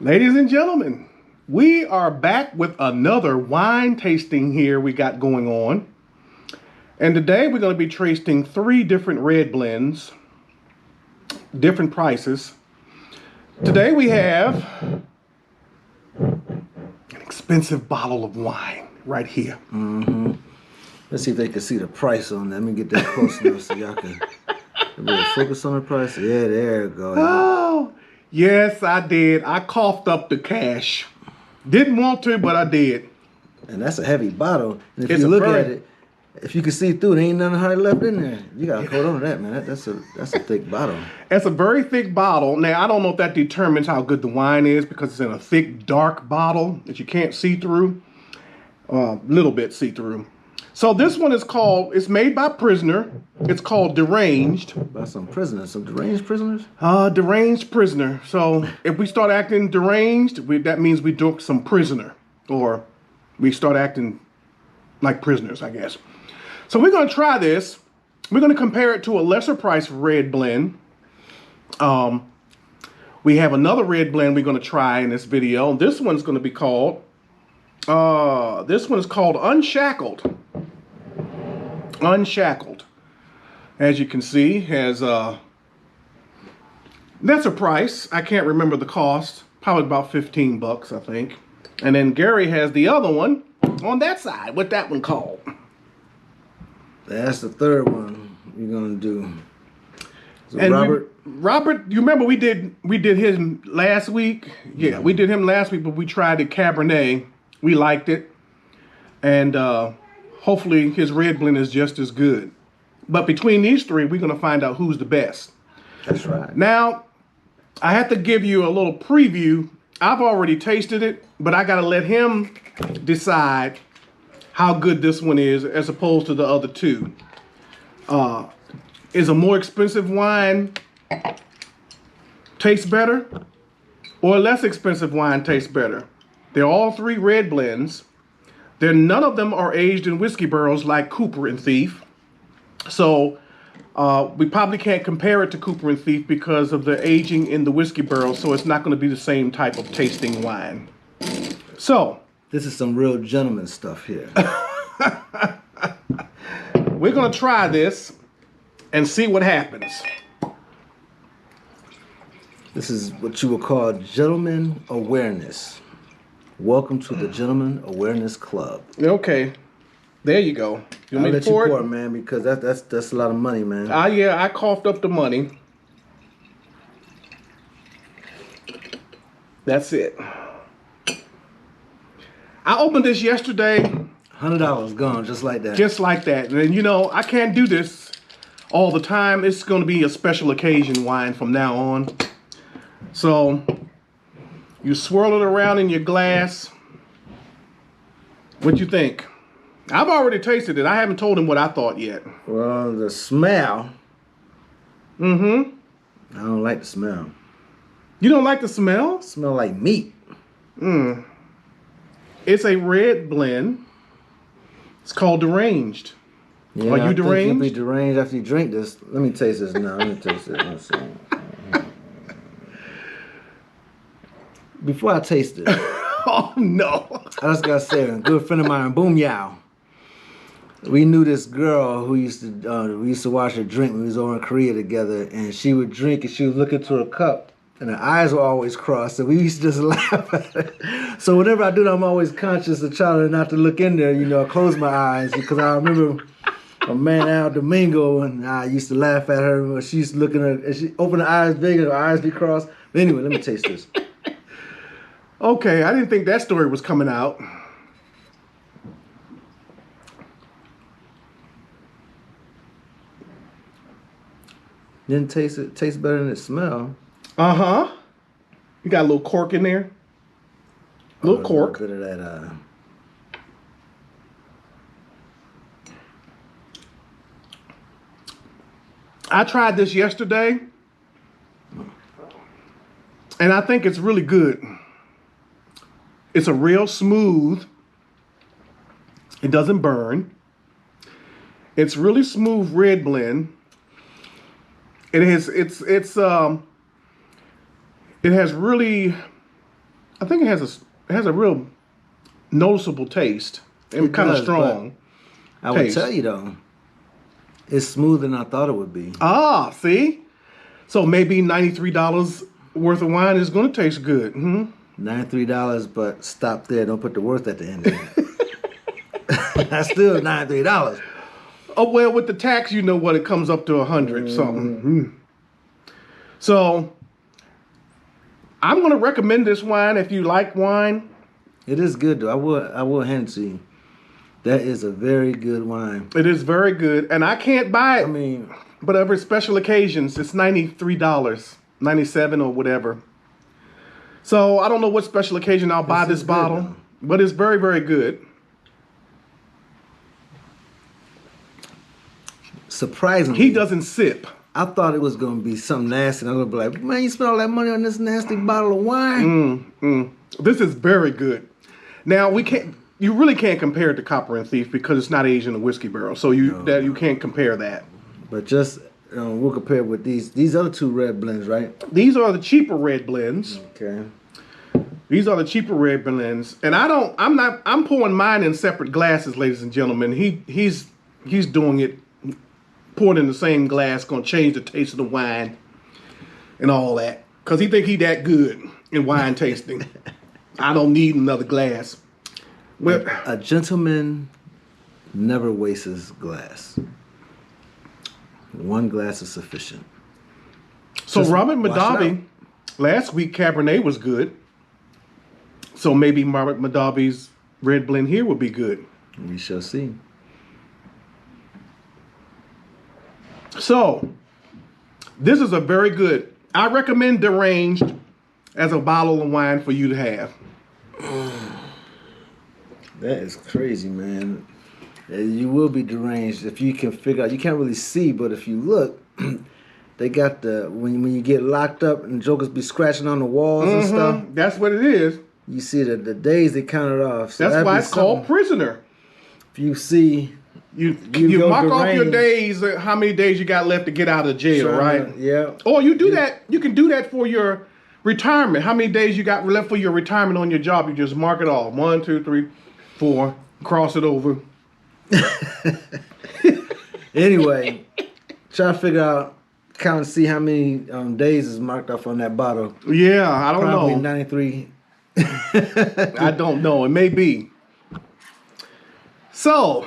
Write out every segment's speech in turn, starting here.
Ladies and gentlemen, we are back with another wine tasting here we got going on. And today we're going to be tasting 3 different red blends, different prices. Today we have an expensive bottle of wine right here. Let's see if they can see the price on that. Let me get that close enough so y'all can really focus on the price. Yeah, there you go. Oh, yes, I did. I coughed up the cash. Didn't want to, but I did. And that's a heavy bottle. And if you look at it, if you can see through, there ain't nothing hardly left in there. You gotta hold on to that, man. That's a thick bottle. It's a very thick bottle. Now, I don't know if that determines how good the wine is because it's in a thick, dark bottle that you can't see through. Little bit see through. So this one is called, it's made by Prisoner. It's called Deranged. By some prisoners, some deranged prisoners? Deranged Prisoner. So if we start acting deranged, that means we drunk some prisoner. Or we start acting like prisoners, I guess. So we're going to try this. We're going to compare it to a lesser price red blend. We have another red blend we're going to try in this video. This one's going to be called, this one is called Unshackled. Unshackled. As you can see, has that's a price. I can't remember the cost. Probably about 15 bucks, I think. And then Gary has the other one on that side. What's that one called? That's the third one we're gonna do. So and Robert, you remember we did him last week? Yeah, we did him last week, but we tried the Cabernet. We liked it. And hopefully his red blend is just as good. But between these 3, we're going to find out who's the best. That's right. Now, I have to give you a little preview. I've already tasted it, but I got to let him decide how good this one is as opposed to the other 2. Is a more expensive wine taste better? Or a less expensive wine taste better? They're all 3 red blends. None of them are aged in whiskey barrels like Cooper and Thief. So we probably can't compare it to Cooper and Thief because of the aging in the whiskey barrel. So it's not going to be the same type of tasting wine. So this is some real gentleman stuff here. We're going to try this and see what happens. This is what you would call gentleman awareness. Welcome to the Gentleman Awareness Club. Okay, there you go. I'll let you pour it, man, because that's a lot of money, man. Yeah, I coughed up the money. That's it. I opened this yesterday. $100 gone, just like that. Just like that. And you know, I can't do this all the time. It's going to be a special occasion wine from now on. So you swirl it around in your glass. What you think? I've already tasted it. I haven't told him what I thought yet. Well, the smell. I don't like the smell. You don't like the smell? It smell like meat. It's a red blend. It's called Deranged. Yeah, Are you deranged? You'll be deranged after you drink this. Let me taste this now. Let me taste it. Let's see. Before I taste it, oh no! I just gotta say, a good friend of mine, Boom Yao. We knew this girl who used to watch her drink when we was over in Korea together, and she would drink and she would look into her cup, and her eyes were always crossed, and we used to just laugh at her. So whenever I do that, I'm always conscious of trying not to look in there. You know, I close my eyes because I remember a man Al Domingo, and I used to laugh at her when she used to look in her, and she opened her eyes big and her eyes be crossed. But anyway, let me taste this. Okay, I didn't think that story was coming out. Didn't taste it. Tastes better than it smell. You got a little cork in there. A little cork. A little bit of that. I tried this yesterday, and I think it's really good. It's a real smooth. It doesn't burn. It's really smooth red blend. It has really I think it has a real noticeable taste and It kind of does, strong. I would taste. tell you though, it's smoother than I thought it would be. Ah, see? So maybe $93 worth of wine is going to taste good. $93, but stop there. Don't put the worth at the end of it. That's still $93. Oh, well, with the tax, you know what, it comes up to 100 something. So I'm going to recommend this wine if you like wine. It is good though. I will hand it to you. That is a very good wine. It is very good. And I can't buy it. I mean, But over special occasions, it's $93, $97 or whatever. So I don't know what special occasion I'll buy this is good, bottle, though. but it's very, very good. surprisingly, He doesn't sip. I thought it was going to be something nasty. And I'm going to be like, man, you spent all that money on this nasty bottle of wine? This is very good. Now you really can't compare it to Copper and Thief because it's not aged in a whiskey barrel. So you can't compare that. But just, we'll compare it with these other two red blends, right? These are the cheaper red blends. Okay. These are the cheaper red blends. And I'm pouring mine in separate glasses, ladies and gentlemen. He's doing it, poured in the same glass, gonna change the taste of the wine and all that. Cause he think he that good in wine tasting. I don't need another glass. Well, A gentleman never wastes his glass. One glass is sufficient. so just Robert wash it Mondavi, last week Cabernet was good. So maybe Robert Mondavi's red blend here would be good. We shall see. So, this is a very good. I recommend Derange as a bottle of wine for you to have. That is crazy, man. You will be deranged if you can figure out. You can't really see, but if you look, they got when you get locked up and jokers be scratching on the walls and stuff. That's what it is. You see the days they counted off. So That's that'd why be it's called something. prisoner. If you see, You go mark off your deranged. days, how many days you got left to get out of jail, right? Yeah. Or you do that. You can do that for your retirement. How many days you got left for your retirement on your job? You just mark it off. 1, 2, 3, 4. Cross it over. Anyway, try to figure out, count and see how many days is marked off on that bottle. Yeah, I don't Probably know. 93. I don't know. It may be. So,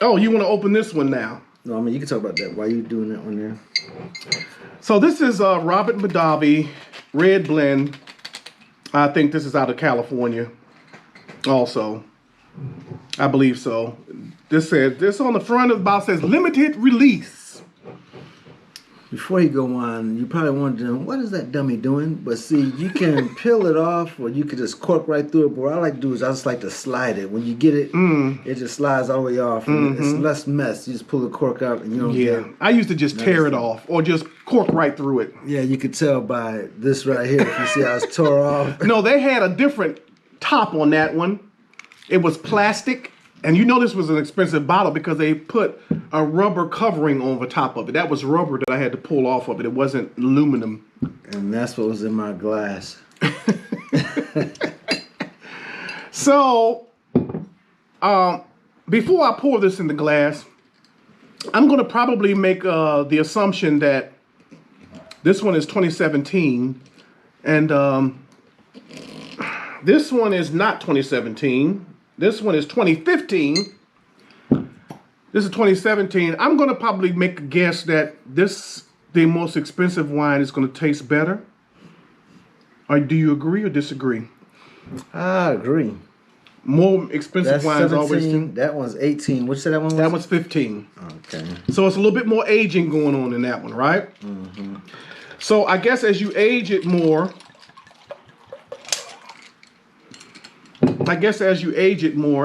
you want to open this one now? No, I mean, you can talk about that. Why you doing that one there? So this is Robert Mondavi Red Blend. I think this is out of California also. I believe so. This on the front of the bottle says limited release. Before you go on, you probably wondering, what is that dummy doing? But see, you can peel it off or you could just cork right through it. But what I like to do is I just like to slide it. When you get it, it just slides all the way off. And it's less mess. You just pull the cork out and you don't Yeah, get I used to just tear it off or just cork right through it. Yeah, you could tell by this right here. If you see how it's tore off. No, they had a different top on that one. It was plastic. And you know this was an expensive bottle because they put a rubber covering over top of it. That was rubber that I had to pull off of it. It wasn't aluminum. And that's what was in my glass. So, before I pour this in the glass, I'm going to probably make the assumption that this one is 2017. And this one is not 2017. This one is 2015. This is 2017. I'm going to probably make a guess that the most expensive wine, is going to taste better. Or do you agree or disagree? I agree. More expensive That's wines 17. always. That one's 18. What you said that one was? That was 15. Okay. So it's a little bit more aging going on in that one, right? So I guess as you age it more,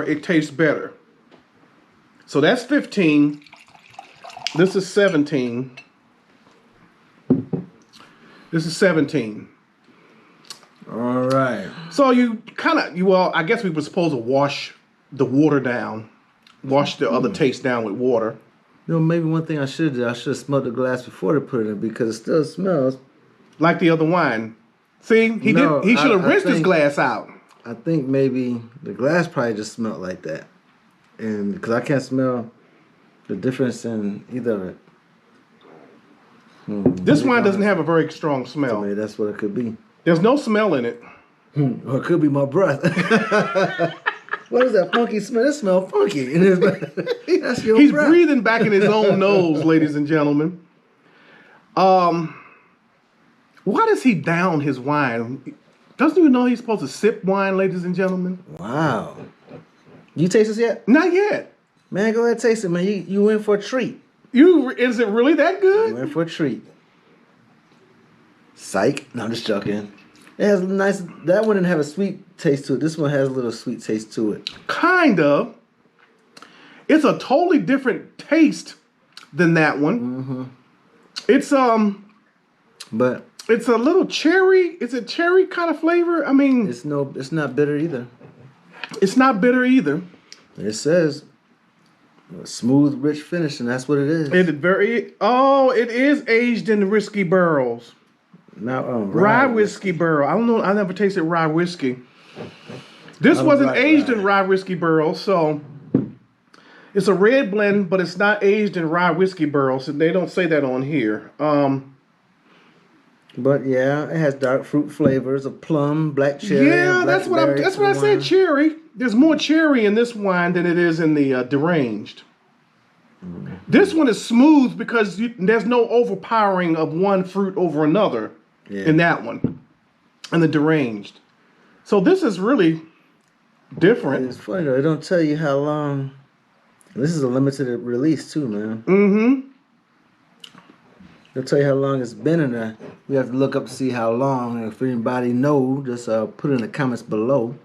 it tastes better. So that's 15. This is 17. This is 17. All right. So I guess we were supposed to wash the water down, wash the other taste down with water. You know, maybe one thing I should do, I should have smelled the glass before to put it in because it still smells Like the other wine. See, he No, did. He should have I rinsed his think- glass out. I think maybe the glass probably just smelled like that, and because I can't smell the difference in either of it. This wine doesn't have a very strong So smell. maybe that's what it could be. There's no smell in it. Or it could be my breath. What is that funky smell? It smells funky. And it's, that's your He's breath. breathing back in his own nose, ladies and gentlemen. Why does he down his wine? Doesn't you know he's supposed to sip wine, ladies and gentlemen? Wow. You taste this yet? Not yet. Man, go ahead and taste it, man. You in for a treat. Is it really that You good? in for a treat. Psych. No, I'm just joking. It has a nice, that one didn't have a sweet taste to it. This one has a little sweet taste to it. Kind of. It's a totally different taste than that one. Mm-hmm. It's But it's a little cherry. It's a cherry kind of flavor. I mean, it's not bitter either. it's not bitter either. It says a smooth, rich finish, and that's what it is. It is aged in whiskey barrels. Now, Rye whiskey barrel. I don't know. I never tasted rye whiskey. This don't wasn't like aged rye. in rye whiskey barrel, so it's a red blend, but it's not aged in rye whiskey barrels. So they don't say that on here. But yeah, it has dark fruit flavors of plum, black cherry. Yeah, and that's what I said. wine. Cherry. There's more cherry in this wine than it is in the Deranged. This one is smooth because there's no overpowering of one fruit over another in that one, and the Deranged. So this is really different. It's funny though. It don't tell you how long. This is a limited release too, man. Mm-hmm. They'll tell you how long it's been in there. We have to look up to see how long. And if anybody know, just put it in the comments below.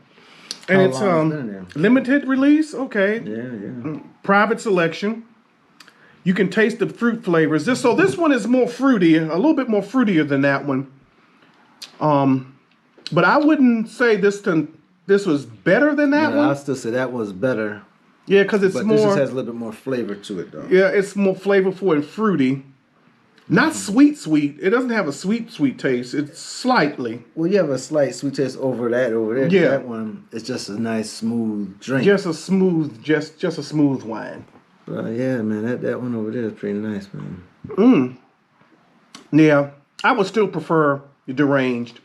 And how it's long been in there. limited release. Okay. Yeah. Private selection. You can taste the fruit flavors. This one is more fruity, a little bit more fruitier than that one. But I wouldn't say this was better than that I'll one. still say that was better. Yeah, because it's But more. this just has a little bit more flavor to it, though. Yeah, it's more flavorful and fruity. Not sweet. It doesn't have a sweet taste. It's slightly. Well, you have a slight sweet taste over there. Yeah. That one is just a nice, smooth drink. Just a smooth wine. Yeah, man, that one over there is pretty nice, man. Yeah, I would still prefer the Deranged.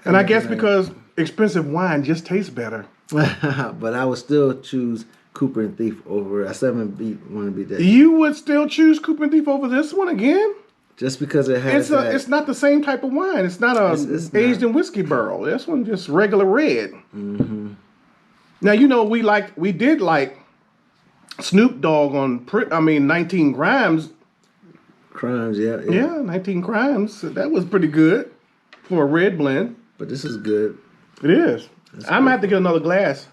And I guess because expensive wine just tastes better. But I would still choose Cooper and Thief over. I still want to beat that. You would still choose Cooper and Thief over this one again? Just because it has It's not the same type of wine. It's not It's aged not. in whiskey barrel. This one just regular red. Mm-hmm. Now we did like Snoop Dogg on 19 Crimes. Crimes, yeah. Yeah, 19 Crimes. That was pretty good for a red blend. But this is good. It is. I'm gonna have to get another glass.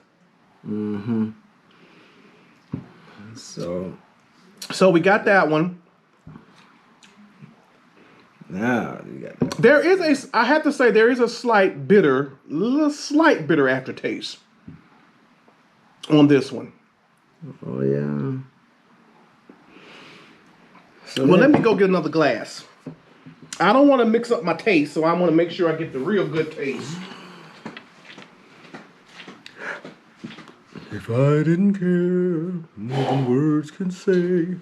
Mm-hmm. So we got that one. now you got that. There is I have to say there is a slight bitter aftertaste on this one. Oh yeah. So Well, let me go get another glass. I don't want to mix up my taste, so I want to make sure I get the real good taste. If I didn't care more than words can say.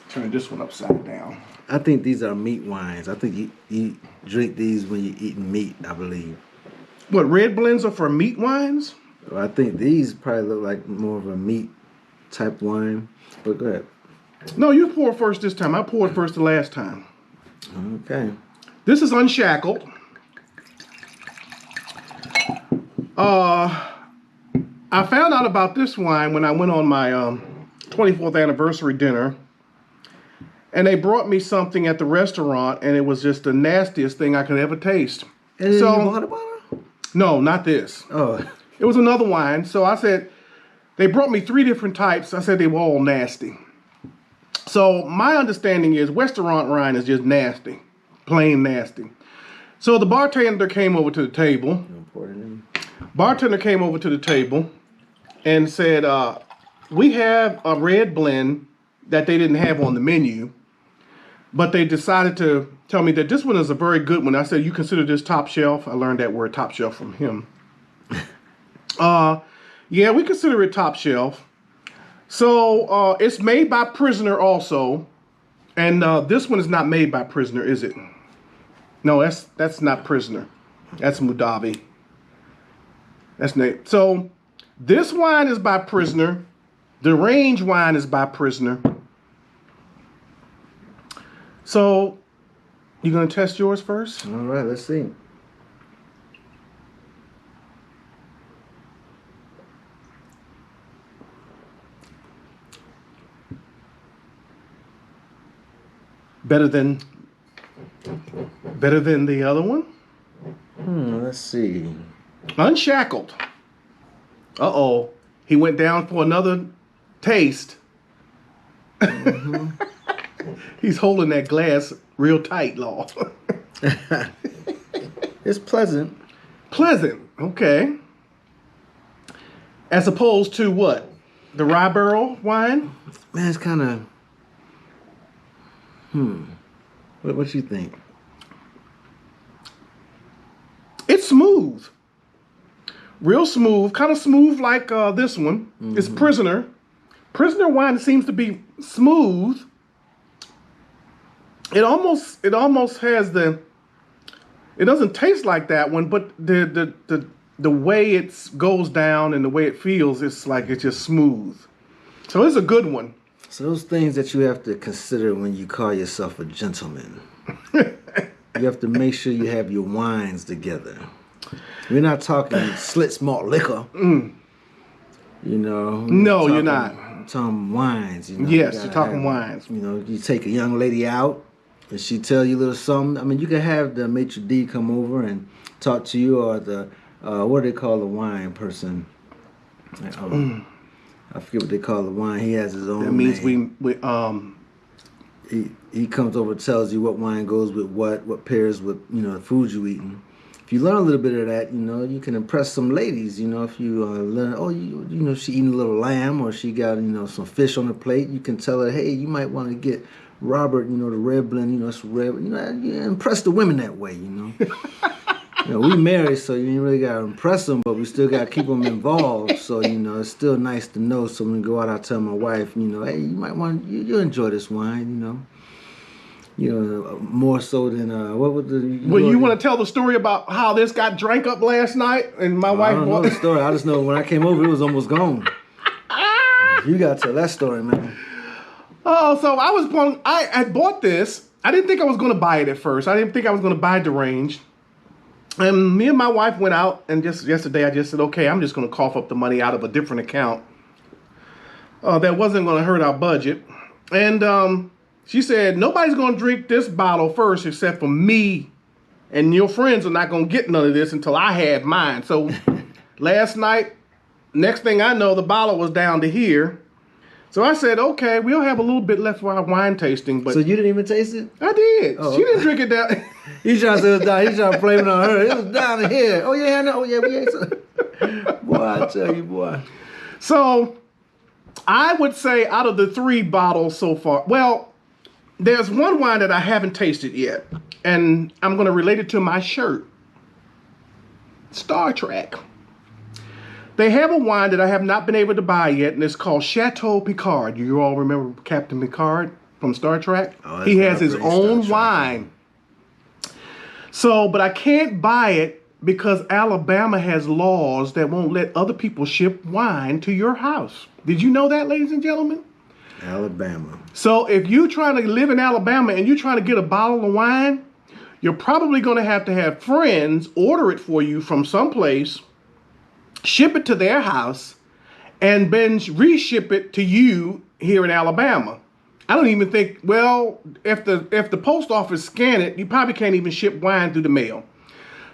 Turn this one upside down. I think these are meat wines. I think you drink these when you're eating meat, I believe. What, red blends are for meat wines? Well, I think these probably look like more of a meat type wine. But go ahead. No, you pour first this time. I poured first the last time. Okay. This is Unshackled. I found out about this wine when I went on my 24th anniversary dinner. And they brought me something at the restaurant, and it was just the nastiest thing I could ever taste. And you bought a bottle? No, not this. Oh. It was another wine. So I said, they brought me 3 different types. I said they were all nasty. So my understanding is restaurant wine is just nasty, plain nasty. So the bartender came over to the table. Bartender came over to the table and said, we have a red blend that they didn't have on the menu But they decided to tell me that this one is a very good one. I said, you consider this top shelf? I learned that word top shelf from him. Yeah, we consider it top shelf. So it's made by Prisoner also. And this one is not made by Prisoner, is it? No, that's not Prisoner. That's Mondavi. That's Nate. So this wine is by Prisoner. Derange wine is by Prisoner. So you gonna test yours first? All right, let's see. Better than the other one? Let's see. Unshackled. Uh-oh. He went down for another taste. He's holding that glass real tight, Law. It's pleasant. Pleasant. Okay. As opposed to what? The rye barrel wine? Man, it's kind of... What you think? It's smooth. Real smooth. Kind of smooth like this one. It's Prisoner. Prisoner wine seems to be smooth. It almost has the... It doesn't taste like that one, but the way it goes down and the way it feels, it's like it's just smooth. So it's a good one. So those things that you have to consider when you call yourself a gentleman. You have to make sure you have your wines together. We're not talking Schlitz malt liquor. You know. No, you're not. I'm talking wines. You know, yes, you're talking wines. You know, you take a young lady out and she tell you a little something. I mean, you can have the maitre d' come over and talk to you, or the what do they call the wine person? I forget what they call the wine. He has his own That means name. we He comes over and tells you what wine goes with what pairs with, you know, the food you eating. If you learn a little bit of that, you know, you can impress some ladies. You know, if you learn, you know, she eating a little lamb, or she got, you know, some fish on the plate, you can tell her, hey, you might want to get Robert, you know, the red blend, you know, it's red. You know, you impress the women that way, you know. You know, we married, so you ain't really got to impress them, but we still got to keep them involved. So, you know, it's still nice to know. So when we go out, I tell my wife, you know, hey, you might want, you enjoy this wine, you know. You know, more so than, what would the... Well, you want to tell the story about how this got drank up last night and my wife... I don't know the story. I just know when I came over, it was almost gone. You got to tell that story, man. Oh, so I bought this. I didn't think I was going to buy it at first. I didn't think I was going to buy Derange. And me and my wife went out, and just yesterday I just said, okay, I'm just going to cough up the money out of a different account. That wasn't going to hurt our budget. And she said, nobody's going to drink this bottle first except for me, and your friends are not going to get none of this until I have mine. So last night, next thing I know, the bottle was down to here. So I said, okay, we'll have a little bit left for our wine tasting. But so you didn't even taste it? I did. Oh, she didn't drink it down. He's trying to say it was down. He's trying to blame it on her. It was down to here. Oh, yeah, I know. Oh, yeah, we ate some. Boy, I tell you, boy. So I would say out of the 3 bottles so far, well, there's one wine that I haven't tasted yet. And I'm going to relate it to my shirt. Star Trek. They have a wine that I have not been able to buy yet, and it's called Chateau Picard. You all remember Captain Picard from Star Trek? Oh, he has his own wine. So, but I can't buy it because Alabama has laws that won't let other people ship wine to your house. Did you know that, ladies and gentlemen? Alabama. So if you're trying to live in Alabama and you're trying to get a bottle of wine, you're probably going to have friends order it for you from someplace, ship it to their house, and then reship it to you here in Alabama. I don't even think, well, if the post office scan it, you probably can't even ship wine through the mail.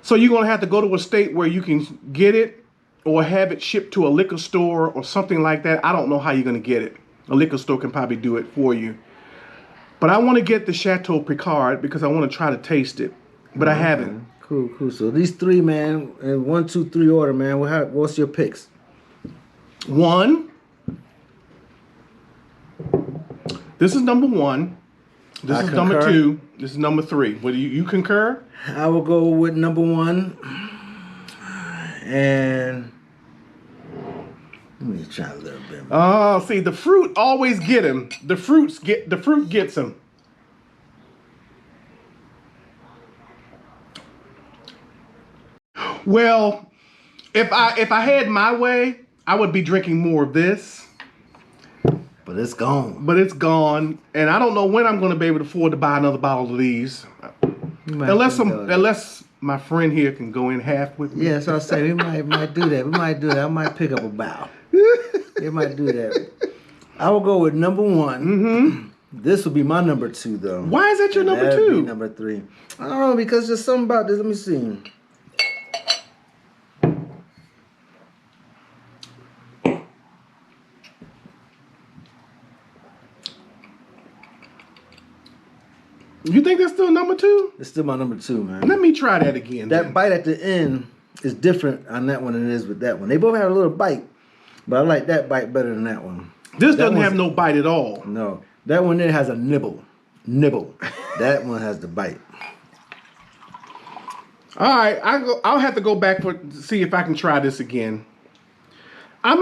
So you're going to have to go to a state where you can get it or have it shipped to a liquor store or something like that. I don't know how you're going to get it. A liquor store can probably do it for you. But I want to get the Chateau Picard because I want to try to taste it. But I haven't. Cool. So these 3, man, in 1, 2, 3 order, man. What's your picks? 1. This is number 1. This I is concur. number 2. This is number 3. What do you concur? I will go with number 1. And let me try a little bit more. Oh, see, the fruit always get him. The fruit gets him. Well, if I had my way, I would be drinking more of this. But it's gone. But it's gone, and I don't know when I'm going to be able to afford to buy another bottle of these. Unless my friend here can go in half with me. Yeah, so I say we might do that. We might do that. I might pick up a bow. We might do that. I will go with number 1. Mm-hmm. This will be my number 2, though. Why is that your number That'd 2? be number 3. I don't know, because there's something about this. Let me see. You think that's still number 2? It's still my number 2, man. Let me try that again. That then. bite at the end is different on that one than it is with that one. They both have a little bite, but I like that bite better than that one. This doesn't have no bite at all. No, that one there has a nibble. That one has the bite. All right, I'll have to go back to see if I can try this again. I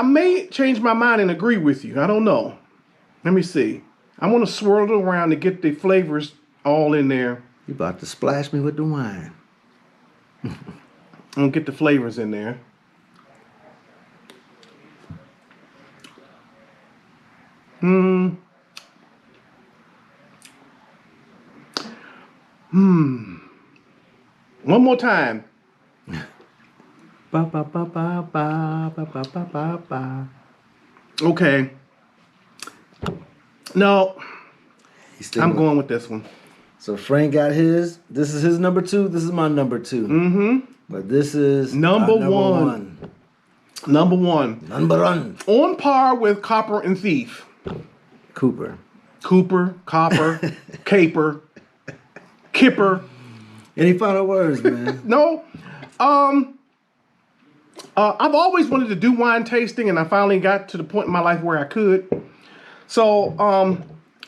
may change my mind and agree with you. I don't know. Let me see. I want to swirl it around to get the flavors all in there. You about to splash me with the wine. I'm gonna get the flavors in there. One more time. Ba ba ba ba ba ba ba ba ba ba. Okay. No, I'm going. going with this one. So Frank got his. This is his number 2. This is my number 2. Mm-hmm. But this is Number one. Number 1. Number 1. On par with Copper and Thief. Cooper, Copper, Caper, Kipper. Any final words, man? No. I've always wanted to do wine tasting, and I finally got to the point in my life where I could. So,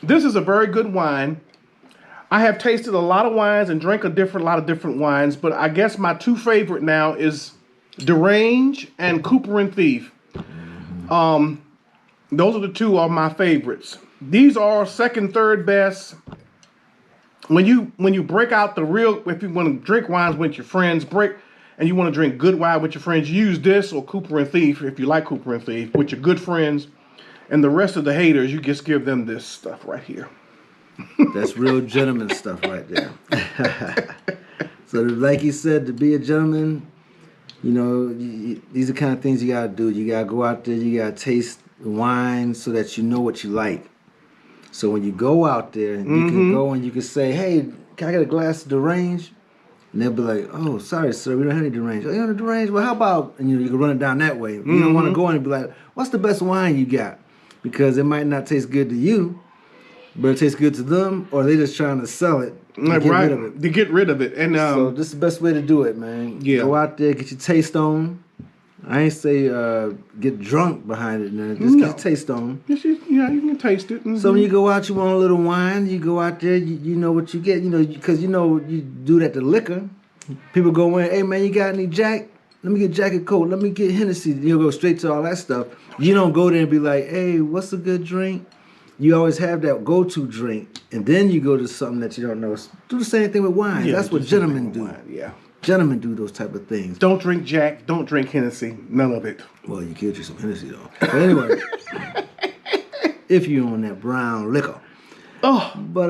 this is a very good wine. I have tasted a lot of wines and drank a lot of different wines, but I guess my 2 favorite now is Derange and Cooper and Thief. Those are the 2 of my favorites. These are second, third best. When you break out the real, if you want to drink wines with your friends, and you want to drink good wine with your friends, use this or Cooper and Thief if you like Cooper and Thief with your good friends. And the rest of the haters, you just give them this stuff right here. That's real gentleman stuff right there. So like he said, to be a gentleman, you know, these are the kind of things you got to do. You got to go out there, you got to taste wine so that you know what you like. So when you go out there, you can go and you can say, hey, can I get a glass of Derange? And they'll be like, oh, sorry, sir, we don't have any Derange. Oh, you have a Derange? Well, how about, and you can run it down that way. You don't want to go in and be like, what's the best wine you got? Because it might not taste good to you, but it tastes good to them, or they're just trying to sell it to get rid of it. To get rid of it. And So this is the best way to do it, man. Yeah. Go out there, get your taste on. I ain't say get drunk behind it, man. Just get your taste on. Yeah, you can taste it. So when you go out, you want a little wine. You go out there, you know what you get. You know, because you know you do that to liquor. People go in, hey man, you got any Jack? Let me get Jack and Coke. Let me get Hennessy. You'll go straight to all that stuff. You don't go there and be like, hey, what's a good drink? You always have that go-to drink, and then you go to something that you don't know. Do the same thing with wine. Yeah, That's what gentlemen do. Yeah. Gentlemen do those type of things. Don't drink Jack. Don't drink Hennessy. None of it. Well, you could drink some Hennessy though. But anyway, if you're on that brown liquor. Oh, But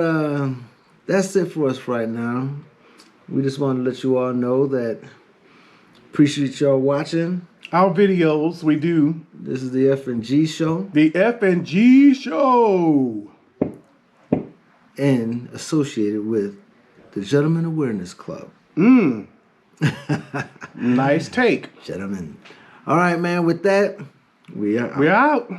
that's it for us right now. We just want to let you all know that appreciate y'all watching. our videos, we do. This is the F&G show. The F&G show. And associated with the Gentleman Awareness Club. Nice take. Gentlemen. All right, man. With that, we are out. We're out.